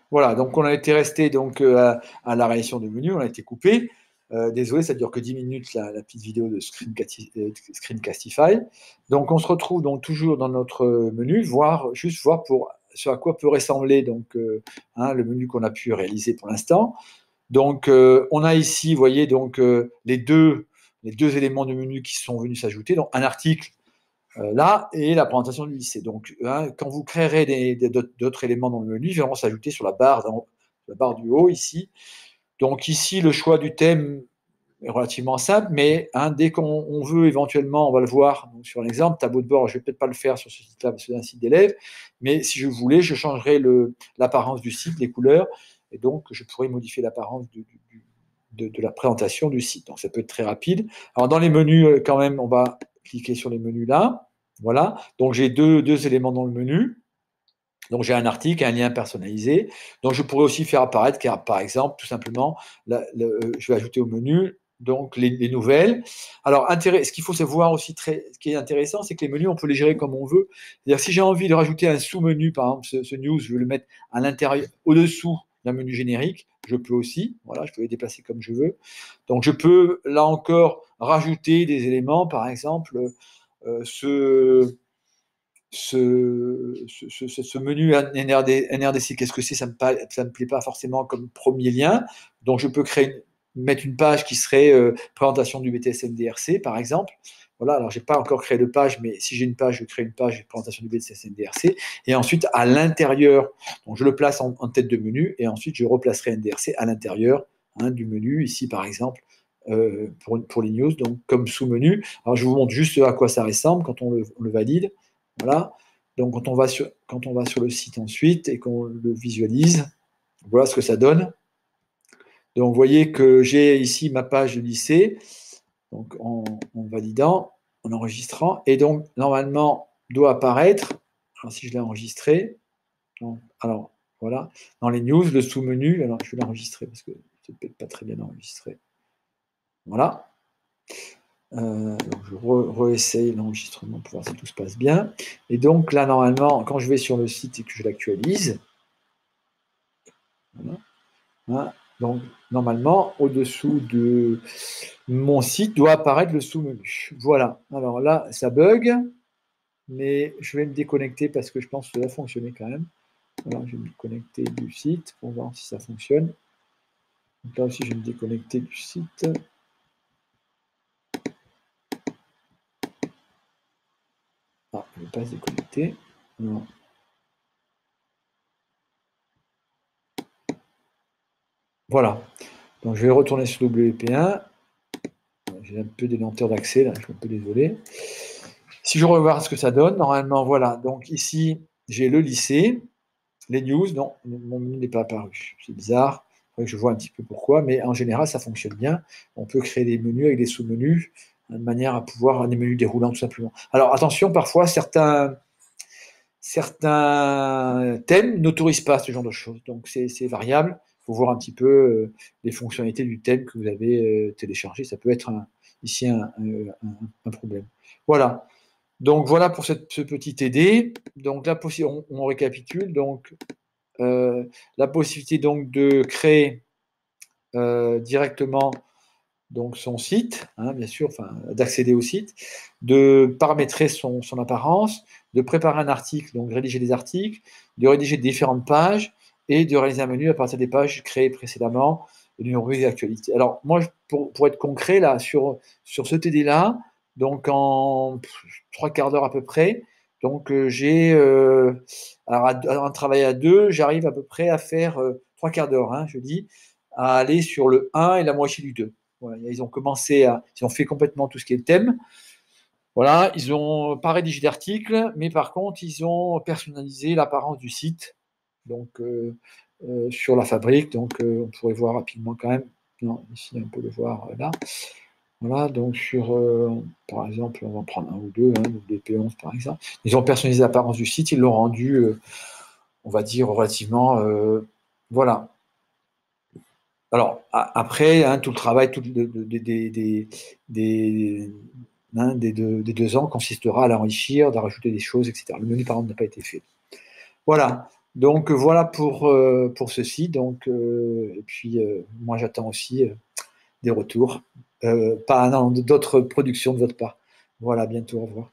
Voilà, donc on a été resté donc à la réalisation de menu, on a été coupé. Désolé, ça dure que 10 minutes la petite vidéo de Screencastify. Donc on se retrouve donc toujours dans notre menu, juste voir pour sur à quoi peut ressembler donc le menu qu'on a pu réaliser pour l'instant. Donc on a ici, vous voyez donc les deux éléments de menu qui sont venus s'ajouter, donc un article là, et la présentation du lycée. Donc, quand vous créerez d'autres éléments dans le menu, ils vont s'ajouter sur la barre du haut ici. Donc ici, le choix du thème est relativement simple, mais dès qu'on veut éventuellement, on va le voir donc, sur l'exemple, tableau de bord, je ne vais peut-être pas le faire sur ce site-là, parce que c'est un site d'élèves, mais si je voulais, je changerais l'apparence du site, les couleurs, et donc je pourrais modifier l'apparence de la présentation du site. Donc ça peut être très rapide. Alors dans les menus, quand même, on va cliquer sur les menus là. Voilà. Donc j'ai deux éléments dans le menu. Donc j'ai un article, un lien personnalisé. Donc je pourrais aussi faire apparaître, car, par exemple, tout simplement, je vais ajouter au menu donc les nouvelles. Alors ce qu'il faut savoir aussi, ce qui est intéressant, c'est que les menus, on peut les gérer comme on veut. C'est-à-dire si j'ai envie de rajouter un sous-menu, par exemple ce news, je veux le mettre à l'intérieur, au-dessous d'un menu générique, je peux aussi. Voilà, je peux les déplacer comme je veux. Donc je peux là encore rajouter des éléments, par exemple ce menu NRDC, qu'est-ce que c'est? Ça me plaît pas forcément comme premier lien. Donc, je peux mettre une page qui serait présentation du BTS NDRC, par exemple. Voilà, alors j'ai pas encore créé de page, mais si j'ai une page, je crée une page de présentation du BTS NDRC. Et ensuite, à l'intérieur, donc je le place en tête de menu, et ensuite je replacerai NDRC à l'intérieur du menu, ici par exemple, pour les news, donc comme sous-menu. Alors je vous montre juste à quoi ça ressemble quand on le valide. Voilà. Donc, quand on va sur le site ensuite et qu'on le visualise, voilà ce que ça donne. Donc, vous voyez que j'ai ici ma page de lycée, donc en validant, en enregistrant, et donc normalement doit apparaître, alors si je l'ai enregistré, alors voilà, dans les news, le sous-menu, alors je vais l'enregistrer parce que c'est peut-être pas très bien enregistré. Voilà. Donc je réessaye l'enregistrement pour voir si tout se passe bien. Et donc là, normalement, quand je vais sur le site et que je l'actualise, voilà, donc normalement, au-dessous de mon site doit apparaître le sous-menu. Voilà. Alors là, ça bug, mais je vais me déconnecter parce que je pense que ça va fonctionner quand même. Voilà, je vais me connecter du site pour voir si ça fonctionne. Donc là aussi, je vais me déconnecter du site. Ah, je ne vais pas se déconnecter. Non. Voilà. Donc je vais retourner sur WP1. J'ai un peu des lenteurs d'accès, là, je suis un peu désolé. Si je regarde ce que ça donne, normalement, voilà. Donc ici, j'ai le lycée, les news, non, mon menu n'est pas apparu. C'est bizarre, je vois un petit peu pourquoi, mais en général, ça fonctionne bien. On peut créer des menus avec des sous-menus, de manière à pouvoir avoir des menus déroulants, tout simplement. Alors attention, parfois, certains thèmes n'autorisent pas ce genre de choses. Donc c'est variable. Il faut voir un petit peu les fonctionnalités du thème que vous avez téléchargé. Ça peut être ici un problème. Voilà. Donc voilà pour ce petit TD. Donc là, on récapitule. Donc la possibilité donc de créer directement donc son site, bien sûr, enfin, d'accéder au site, de paramétrer son apparence, de préparer un article, donc rédiger des articles, de rédiger différentes pages et de réaliser un menu à partir des pages créées précédemment et d'une rubrique d'actualité. Alors moi, pour être concret là sur ce TD-là, donc en 3/4 d'heure à peu près, donc j'ai alors en travail à deux, j'arrive à peu près à faire 3/4 d'heure, je dis, à aller sur le 1 et la moitié du 2. Voilà, ils ont fait complètement tout ce qui est thème. Voilà, ils n'ont pas rédigé d'article, mais par contre, ils ont personnalisé l'apparence du site. Donc, sur la fabrique, donc on pourrait voir rapidement quand même. Non, ici, on peut le voir là. Voilà, donc par exemple, on va en prendre un ou deux, le DP11 par exemple. Ils ont personnalisé l'apparence du site, ils l'ont rendu, on va dire, relativement. Voilà. Alors, après, tout le travail des 2 ans consistera à l'enrichir, d'en rajouter des choses, etc. Le menu, par exemple, n'a pas été fait. Voilà. Donc voilà pour ceci. Donc, et puis moi j'attends aussi des retours, pas non, d'autres productions de votre part. Voilà, à bientôt, au revoir.